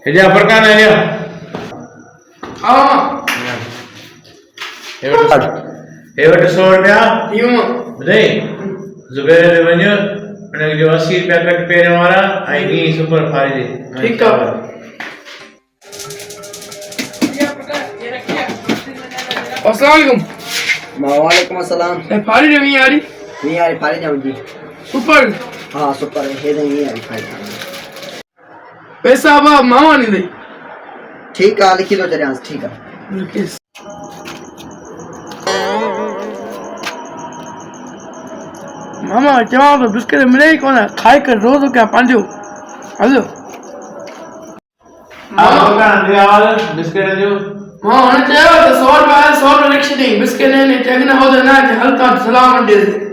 हेजा फरकान हेजा हाँ हे वट 100 रुपया यूं ॿुधाई ज़ुबैर ॾे वञ उनखे जो 80 रुपया कट पहिरियों वारा ऐं 20 सुपर फारी ॾे ठीक है अस्सलाम वालेकुम वालेकुम अस्सलाम फारी रे यारी नहीं यार फारी जाऊं जी सुपर हाँ सुपर है नहीं यार फारी पैसा अब मामा नहीं दे ठीक है लिखी दो तेरे यहाँ ठीक है मामा चवां तो बिस्किट मिले ही कोन खाई कर रोज क्या पांजो हलो मामा दे आवाज बिस्किट जो हां हाणे चयो त 100 रुपया 100 रिक्शा दी बिस्किट ने चगना हो ना हल्का सलाम दे